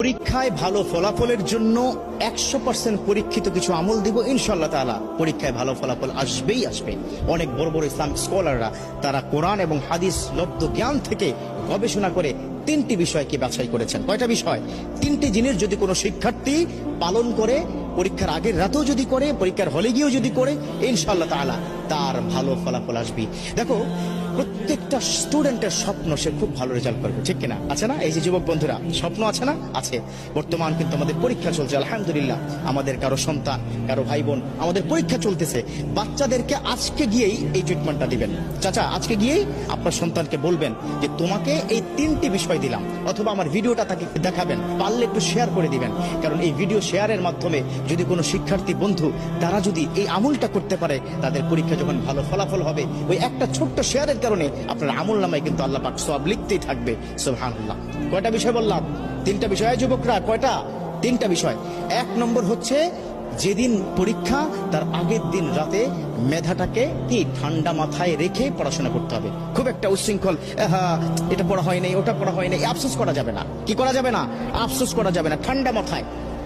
পরীক্ষায় ভালো ফলাফলের জন্য 100% পরীক্ষিত কিছু আমল দিব ইনশাআল্লাহ তাআলা। পরীক্ষায় ভালো ফলাফল আসবেই আসবে। অনেক বড় বড় ইসলামিক স্কলাররা তারা কোরআন এবং হাদিস লব্ধ জ্ঞান থেকে গবেষণা করে 3টি বিষয়কে বাছাই করেছেন। কয়টা বিষয়? 3টি জিনিস যদি কোনো শিক্ষার্থী পালন করে, পরীক্ষার আগের রাতেও যদি করে, পরীক্ষার হলে গিয়েও যদি করে, ইনশাআল্লাহ তাআলা তার ভালো ফলাফল আসবে। দেখো, প্রত্যেকটা স্টুডেন্টের স্বপ্ন সে খুব ভালো রেজাল্ট করবে, ঠিক কিনা? আছে না? এই যে যুবক বন্ধুরা, স্বপ্ন আছে না? আছে। বর্তমান কিন্তু আমাদের পরীক্ষা চলছে, আলহামদুলিল্লাহ। আমাদের কারো সন্তান, কারো ভাই বোন, আমাদের পরীক্ষা চলতেছে। বাচ্চাদেরকে আজকে গিয়েই এই ট্রিটমেন্টটা দিবেন। চাচা, আজকে গিয়েই আপনার সন্তানকে বলবেন যে তোমাকে এই 3টি বিষয় দিলাম, অথবা আমার ভিডিওটা তাকে দেখাবেন, পারলে একটু শেয়ার করে দিবেন। কারণ এই ভিডিও শেয়ারের মাধ্যমে যদি কোনো শিক্ষার্থী বন্ধু তারা যদি এই আমলটা করতে পারে, তাদের পরীক্ষা যখন ভালো ফলাফল হবে, ওই একটা ছোট্ট শেয়ারের কারণে আপনার আমল নামায় কিন্তু আল্লাহ পাক সওয়াব লিখতেই থাকবে। সুবহানাল্লাহ। কয়টা বিষয় বললাম? 3টা বিষয়। যুবকরা, কয়টা? 3টা বিষয়। 1 নম্বর হচ্ছে, যেদিন পরীক্ষা তার আগের দিন রাতে মেধাটাকে কি ঠান্ডা মাথায় রেখে পড়াশোনা করতে হবে। খুব একটা উচ্ছৃঙ্খল, এটা পড়া হয় নাই, ওটা পড়া হয় নাই, আফসোস করা যাবে না। কি করা যাবে না? আফসোস করা যাবে না।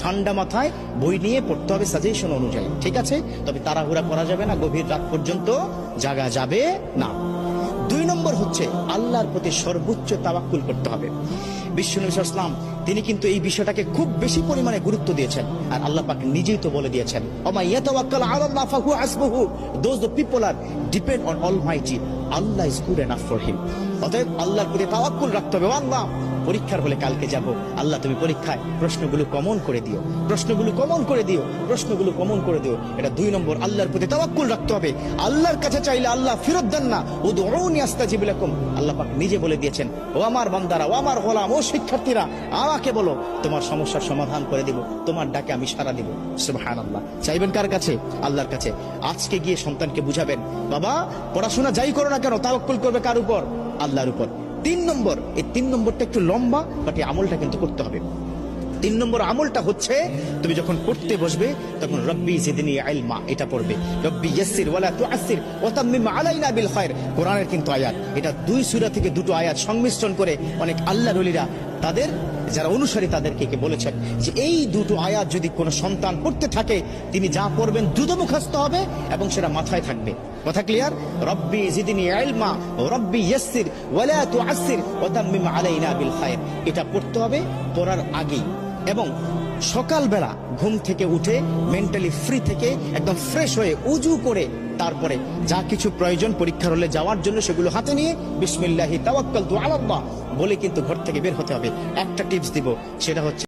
ঠান্ডা মাথায় বই নিয়ে পড়তে হবে সাজেশন অনুযায়ী, ঠিক আছে? তবে তাড়াহুড়া করা যাবে না, গভীর রাত পর্যন্ত জাগা যাবে না। 2 নম্বর হচ্ছে, আল্লাহর প্রতি সর্বোচ্চ তাওয়াক্কুল করতে হবে। বিশ্বনবী সাল্লাল্লাহু আলাইহি ওয়াসাল্লাম তিনি কিন্তু এই বিষয়টাকে খুব বেশি পরিমাণে গুরুত্ব দিয়েছেন। আর আল্লাহ পাক নিজেই তো বলে দিয়েছেন, ওমা ইয়াতাওয়াক্কাল আলাল্লাহ ফাহুয়া হাসবুহু। Those the people are depend on almighty, Allah is good enough for him. অতএব আল্লাহর প্রতি তাওয়াক্কুল রাখতে হবে। আল্লাহ, পরীক্ষার হলে কালকে যাব, আল্লাহ তুমি পরীক্ষায় প্রশ্নগুলো কমন করে দিও, প্রশ্নগুলো কমন করে দিও, প্রশ্নগুলো কমন করে দিও। এটা 2 নম্বর। আল্লাহর প্রতি তাওয়াক্কুল রাখতে হবে। আল্লাহর কাছে চাইলে আল্লাহ ফেরত দেন না। উদউনি আস্তাজিব লাকুম। আল্লাহ পাক নিজে বলে দিয়েছেন, ও আমার বান্দারা, ও আমার গোলাম, ও শিক্ষার্থীরা, আমাকে বলো, তোমার সমস্যার সমাধান করে দিব, তোমার ডাকে আমি সাড়া দিব। সুবহানাল্লাহ। চাইবেন কার কাছে? আল্লাহর কাছে। আজকে গিয়ে সন্তানকে বুঝাবেন, বাবা পড়াশোনা যাই করো না কেন, তাওয়াক্কুল করবে কার উপর? আল্লাহর উপর। 3 নম্বর, এই 3 নম্বরটা একটু লম্বা, বাট এই আমলটা কিন্তু করতে হবে। 3 নম্বর আমলটা হচ্ছে, তুমি যখন পড়তে বসবে তখন রব্বি জিদনি ইলমা এটা পড়বে। রব্বি ইয়াসসির ওয়ালা তুআসসির ওয়া তাম্মিম আলাইনা বিল খায়র। কোরআনের কিন্তু আয়াত, এটা 2 সূরা থেকে 2টো আয়াত সংমিশ্রণ করে অনেক আল্লাহর ওলিরা তাদের যারা অনুসারী তাদেরকে বলেছেন যে এই 2টো আয়াত যদি কোনো সন্তান পড়তে থাকে, তিনি যা পড়বেন দ্রুত মুখস্থ হবে এবং সেটা মাথায় থাকবে। কথা ক্লিয়ার? রব্বি জিদনি ইলমা রব্বি ইয়াসসির ওয়ালা তুআসসির ওয়া তাম্মিম আলাইনা বিল খায়র। এটা পড়তে হবে পড়ার আগেই, এবং সকালবেলা ঘুম থেকে উঠে মেন্টালি ফ্রি থেকে একদম ফ্রেশ হয়ে উজু করে তারপরে যা কিছু প্রয়োজন পরীক্ষার হলে যাওয়ার জন্য সেগুলো হাতে নিয়ে বিসমিল্লাহি তাওয়াক্কালতু আলাল্লাহ বলে কিন্তু ঘর থেকে বের হতে হবে। একটা টিপস দিব, সেটা হচ্ছে